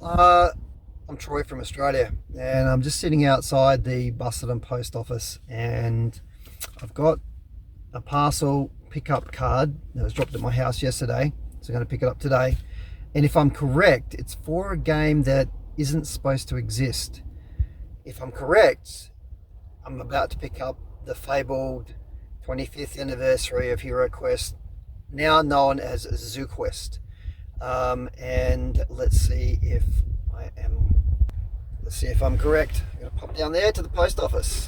I'm Troy from Australia, and I'm just sitting outside the Busselton post office, and I've got a parcel pickup card that was dropped at my house yesterday, so I'm going to pick it up today. And if I'm correct, it's for a game that isn't supposed to exist. If I'm correct, I'm about to pick up the fabled 25th anniversary of HeroQuest, now known as Tseuquest. And let's see if I'm correct. I'm going to pop down there to the post office.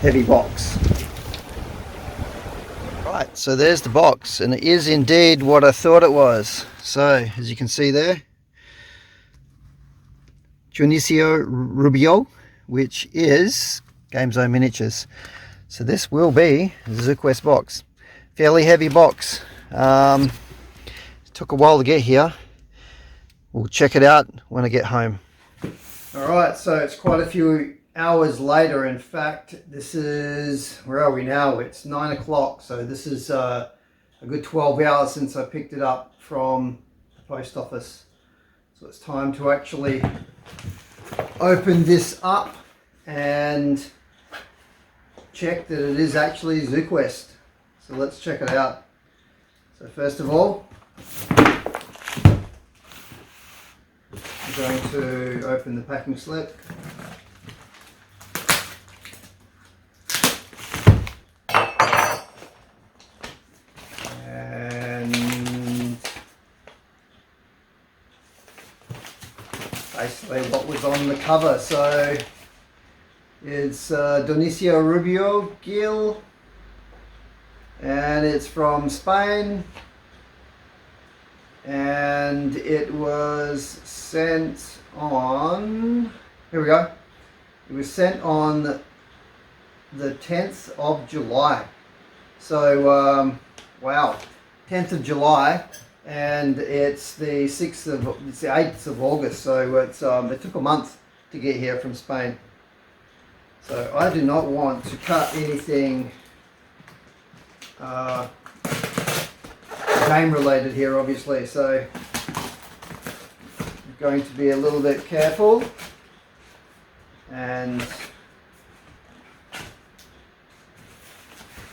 Heavy box. Right, so there's the box, and it is indeed what I thought it was. So, as you can see there, Dionisio Rubio, which is Game Zone Miniatures. So this will be a Tseuquest box. Fairly heavy box. It took a while to get here. We'll check it out when I get home. Alright, so it's quite a few hours later. In fact, this is, where are we now? It's 9 o'clock, so this is a good 12 hours since I picked it up from the post office. So it's time to actually open this up and check that it is actually Tseuquest. So let's check it out. So first of all, I'm going to open the packing slip. And basically what was on the cover. So it's Dionisio Rubio Gil, and it's from Spain, and it was sent on, here we go, it was sent on the 10th of July. So wow, 10th of July, and it's the 8th of August, so it's it took a month to get here from Spain. So I do not want to cut anything game related here, obviously, so I'm going to be a little bit careful. And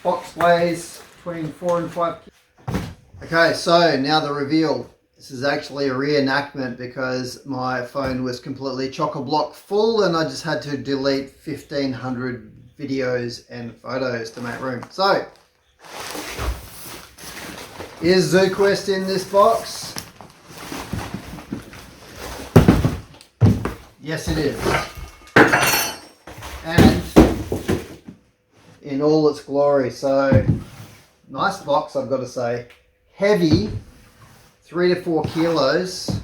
box weighs between 4 and 5 kilos. Okay, so now the reveal. This is actually a reenactment because my phone was completely chock-a-block full and I just had to delete 1,500 videos and photos to make room. So, is Tseuquest in this box? Yes, it is. And in all its glory. So, nice box, I've got to say. Heavy. 3 to 4 kilos,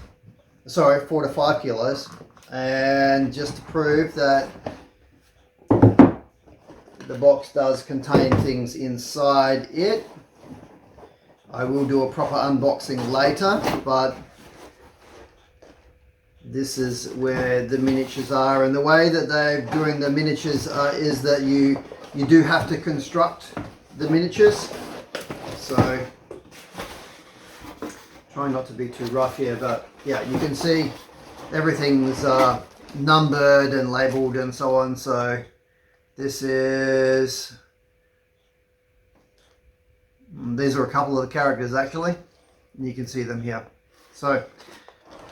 sorry, 4 to 5 kilos, and just to prove that the box does contain things inside it, I will do a proper unboxing later, but this is where the miniatures are, and the way that they're doing the miniatures is that you do have to construct the miniatures. So trying not to be too rough here, but yeah, you can see everything's numbered and labeled and so on. So this is, these are a couple of the characters actually, and you can see them here. So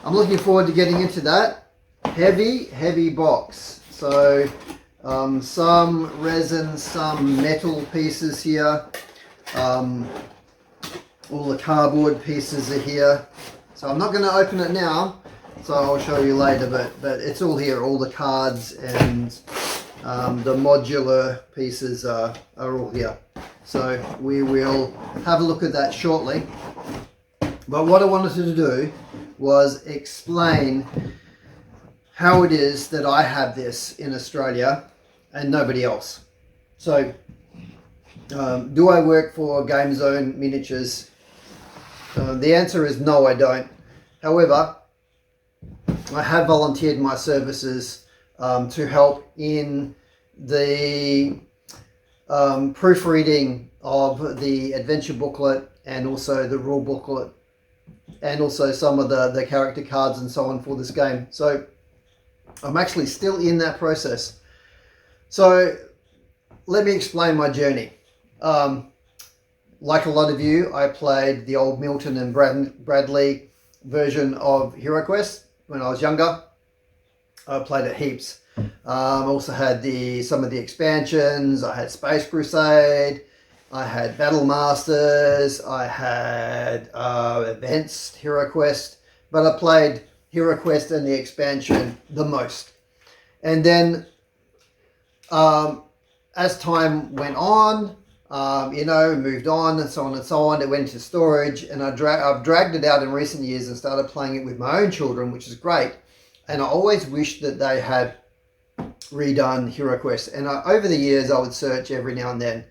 I'm looking forward to getting into that. Heavy box. So some resin, some metal pieces here. All the cardboard pieces are here. So I'm not going to open it now, so I'll show you later, but it's all here, all the cards and the modular pieces are all here. So we will have a look at that shortly. But what I wanted to do was explain how it is that I have this in Australia and nobody else. So do I work for Game Zone Miniatures? The answer is no, I don't. However, I have volunteered my services to help in the proofreading of the adventure booklet and also the rule booklet and also some of the character cards and so on for this game. So I'm actually still in that process. So let me explain my journey. Like a lot of you, I played the old Milton and Bradley version of HeroQuest when I was younger. I played it heaps. I also had some of the expansions. I had Space Crusade. I had Battle Masters. I had Advanced HeroQuest. But I played HeroQuest and the expansion the most. And then as time went on, moved on and so on, it went into storage, and I've dragged it out in recent years and started playing it with my own children, which is great. And I always wished that they had redone HeroQuest. And over the years, I would search every now and then.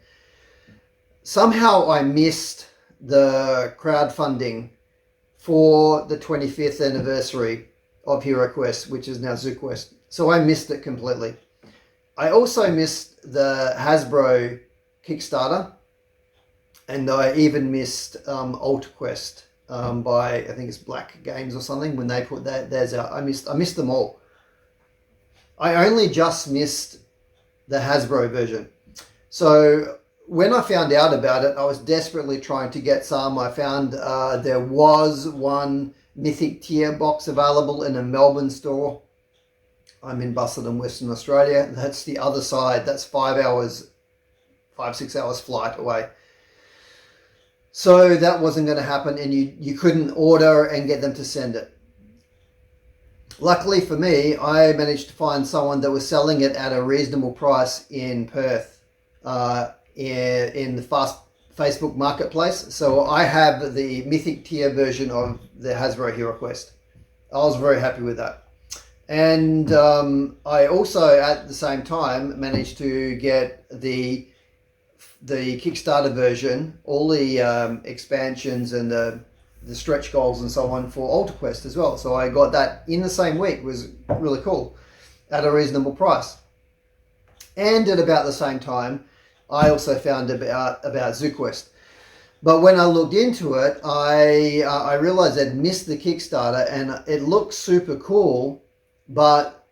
Somehow I missed the crowdfunding for the 25th anniversary of HeroQuest, which is now Tseuquest. So I missed it completely. I also missed the Hasbro Kickstarter, and I even missed AltQuest by, I think it's Black Games or something, when they put theirs out. I missed them all. I only just missed the Hasbro version. So when I found out about it, I was desperately trying to get some. I found there was one Mythic tier box available in a Melbourne store. I'm in Busselton, Western Australia. That's the other side. That's 5-6 hours flight away. So that wasn't going to happen, and you couldn't order and get them to send it. Luckily for me, I managed to find someone that was selling it at a reasonable price in Perth, in the Facebook marketplace. So I have the Mythic tier version of the Hasbro HeroQuest. I was very happy with that. And I also, at the same time, managed to get the Kickstarter version, all the expansions and the stretch goals and so on for AltQuest as well. So I got that in the same week. It was really cool at a reasonable price. And at about the same time, I also found about Tseuquest. But when I looked into it, I realized I'd missed the Kickstarter, and it looked super cool, but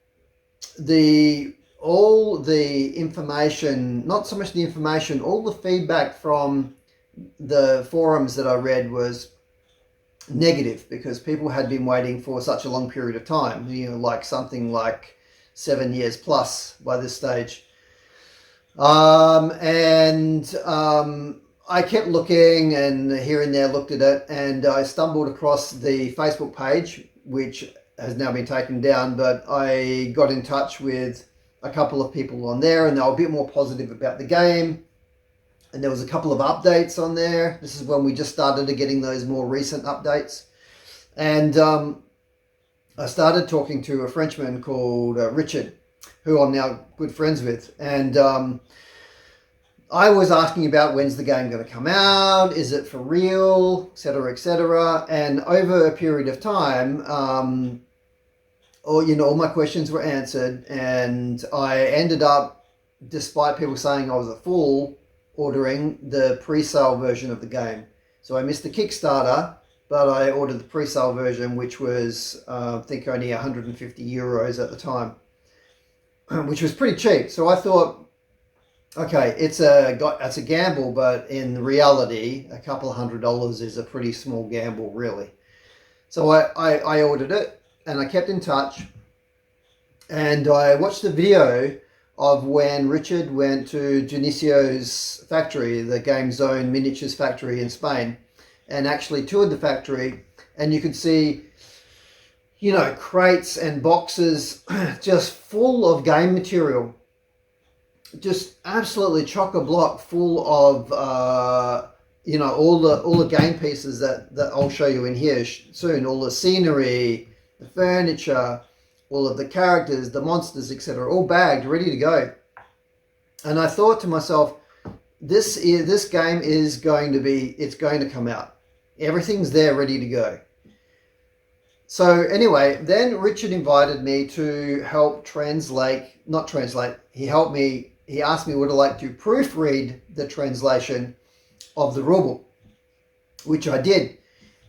all the information, not so much the information, all the feedback from the forums that I read was negative, because people had been waiting for such a long period of time, like something like 7 years plus by this stage. I kept looking, and here and there looked at it, and I stumbled across the Facebook page, which has now been taken down, but I got in touch with a couple of people on there, and they were a bit more positive about the game. And there was a couple of updates on there. This is when we just started getting those more recent updates. And I started talking to a Frenchman called Richard, who I'm now good friends with. And I was asking about, when's the game going to come out? Is it for real? Etc., etc. And over a period of time, all my questions were answered, and I ended up, despite people saying I was a fool, ordering the pre-sale version of the game. So I missed the Kickstarter, but I ordered the pre-sale version, which was I think only 150 euros at the time, which was pretty cheap. So I thought, okay, it's a gamble, but in reality, a couple of $100 is a pretty small gamble, really. So I ordered it, and I kept in touch, and I watched the video of when Richard went to Junicio's factory, the Game Zone Miniatures factory in Spain, and actually toured the factory, and you could see, crates and boxes just full of game material, just absolutely chock-a-block full of all the game pieces that I'll show you in here soon, all the scenery, the furniture, all of the characters, the monsters, etc., all bagged, ready to go. And I thought to myself, this game is going to come out. Everything's there, ready to go. So anyway, then Richard invited me to help he asked me would I like to proofread the translation of the rulebook, which I did.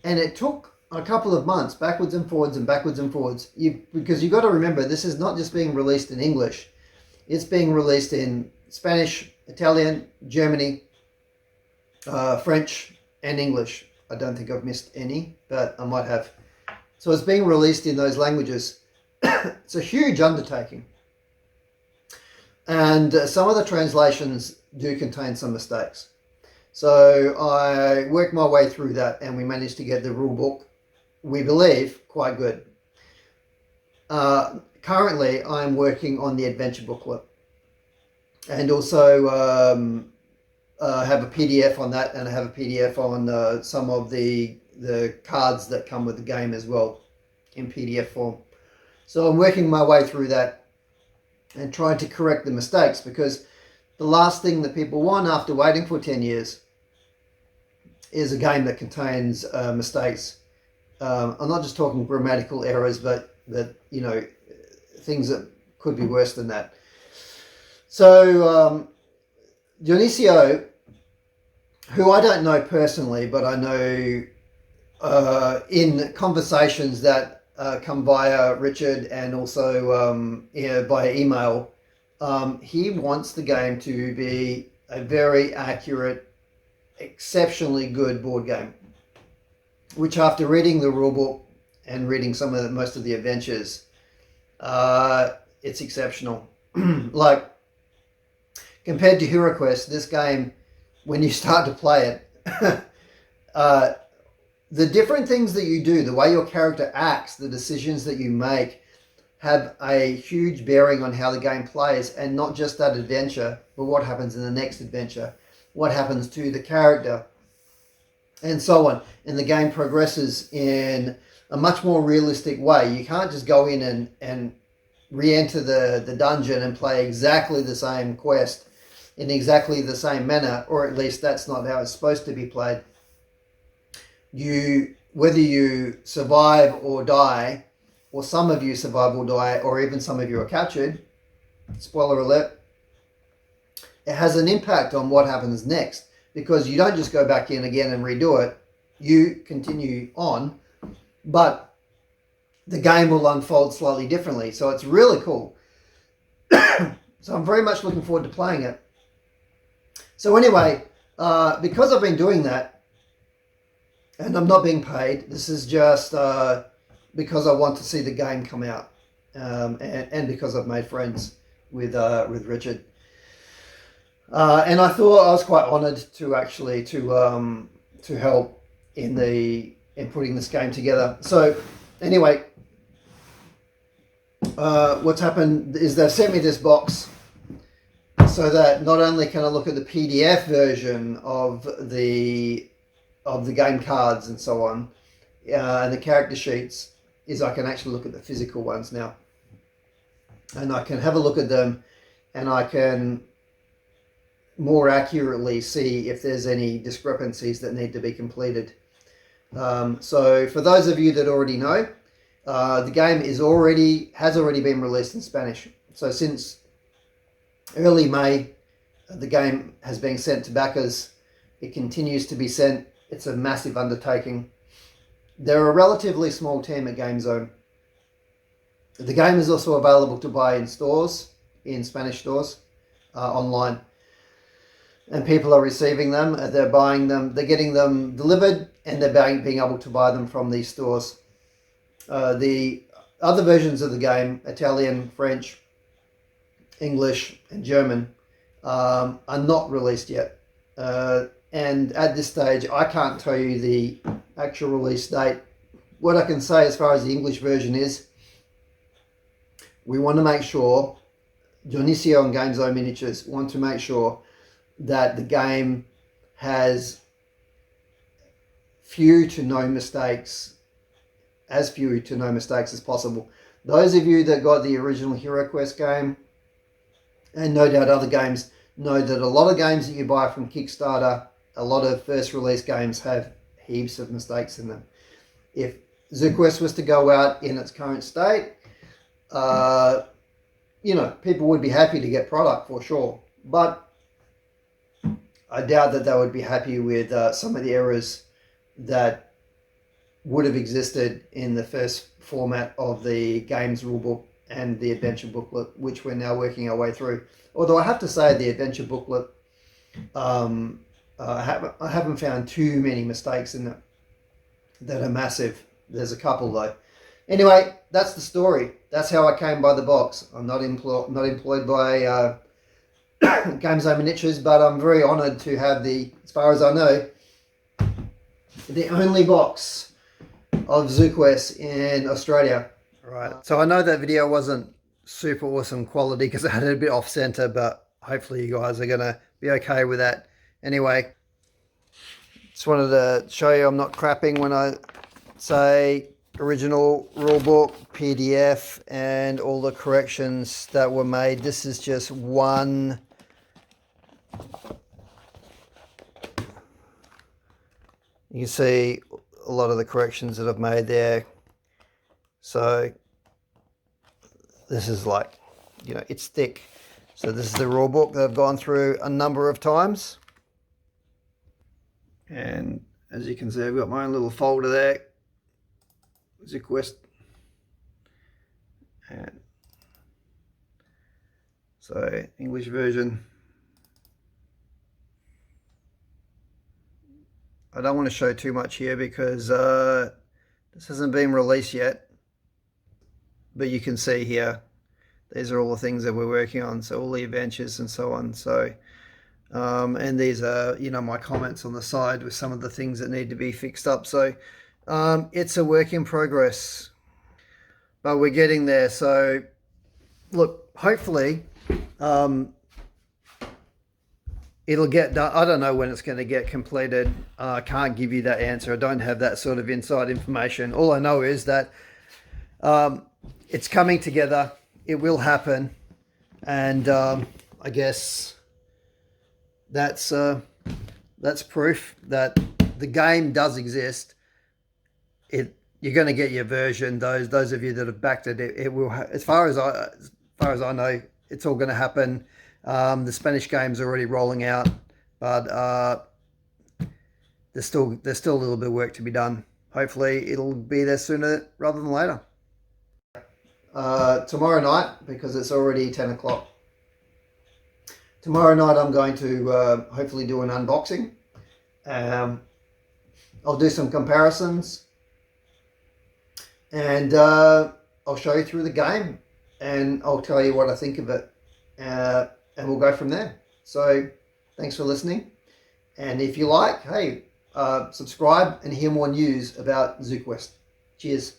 And it took a couple of months, backwards and forwards and backwards and forwards, because you've got to remember, this is not just being released in English. It's being released in Spanish, Italian, Germany, French, and English. I don't think I've missed any, but I might have. So it's being released in those languages. It's a huge undertaking. And some of the translations do contain some mistakes. So I worked my way through that, and we managed to get the rule book, we believe, quite good. Currently, I'm working on the adventure booklet, and also have a PDF on that, and I have a PDF on some of the cards that come with the game as well in PDF form. So I'm working my way through that and trying to correct the mistakes, because the last thing that people want after waiting for 10 years is a game that contains mistakes. I'm not just talking grammatical errors, but you know, things that could be worse than that. So Dionisio, who I don't know personally, but I know in conversations that come via Richard and also via email, he wants the game to be a very accurate, exceptionally good board game, which after reading the rulebook and reading most of the adventures, it's exceptional. Like, compared to HeroQuest, this game, when you start to play it, the different things that you do, the way your character acts, the decisions that you make, have a huge bearing on how the game plays, and not just that adventure, but what happens in the next adventure, what happens to the character, and so on. And the game progresses in a much more realistic way. You can't just go in and re-enter the dungeon and play exactly the same quest in exactly the same manner, or at least that's not how it's supposed to be played. Whether you survive or die, or some of you survive or die, or even some of you are captured, spoiler alert, it has an impact on what happens next, because you don't just go back in again and redo it. You continue on, but the game will unfold slightly differently. So it's really cool. So I'm very much looking forward to playing it. So anyway, because I've been doing that, and I'm not being paid, this is just because I want to see the game come out, and because I've made friends with Richard. And I thought I was quite honoured to actually to help in putting this game together. So anyway, what's happened is they've sent me this box so that not only can I look at the PDF version of the game cards and so on, and the character sheets, is I can actually look at the physical ones now, and I can have a look at them, and I can more accurately see if there's any discrepancies that need to be completed. So for those of you that already know, the game has already been released in Spanish. So since early May, the game has been sent to backers. It continues to be sent. It's a massive undertaking. They're a relatively small team at GameZone. The game is also available to buy in stores, in Spanish stores, online. And people are receiving them, they're buying them, they're getting them delivered, and they're being able to buy them from these stores. The other versions of the game, Italian, French, English, and German, are not released yet. And at this stage, I can't tell you the actual release date. What I can say as far as the English version is, we want to make sure, Dionisio and GameZone Miniatures want to make sure that the game has few to no mistakes as possible. Those of you that got the original HeroQuest game, and no doubt other games, know that a lot of games that you buy from Kickstarter, a lot of first release games have heaps of mistakes in them. If Tseuquest was to go out in its current state, people would be happy to get product for sure. But I doubt that they would be happy with some of the errors that would have existed in the first format of the games rulebook and the adventure booklet, which we're now working our way through. Although I have to say the adventure booklet, I haven't found too many mistakes in it that are massive. There's a couple though. Anyway, that's the story. That's how I came by the box. I'm not employed by Games Over Miniatures, but I'm very honoured to have as far as I know, the only box of Tseuquest in Australia. Right. So I know that video wasn't super awesome quality because I had it a bit off center, but hopefully you guys are gonna be okay with that. Anyway, just wanted to show you I'm not crapping when I say original rulebook, PDF, and all the corrections that were made. This is just one. You can see a lot of the corrections that I've made there. So this is like, you know, it's thick. So this is the rulebook that I've gone through a number of times. And as you can see, I've got my own little folder there. Tseuquest. And so English version. I don't want to show too much here because this hasn't been released yet. But you can see here, these are all the things that we're working on. So all the adventures and so on. So, and these are, you know, my comments on the side with some of the things that need to be fixed up. So it's a work in progress, but we're getting there. So look, hopefully it'll get done. I don't know when it's going to get completed. I can't give you that answer. I don't have that sort of inside information. All I know is that it's coming together. It will happen. And I guess that's proof that the game does exist. You're going to get your version. Those of you that have backed it, it will. As far as I know, it's all going to happen. The Spanish game's already rolling out, but there's still a little bit of work to be done. Hopefully, it'll be there sooner rather than later. Tomorrow night, because it's already 10 o'clock. Tomorrow night, I'm going to hopefully do an unboxing. I'll do some comparisons, and I'll show you through the game, and I'll tell you what I think of it. And we'll go from there. So thanks for listening. And if you like, hey, subscribe and hear more news about Tseuquest. Cheers.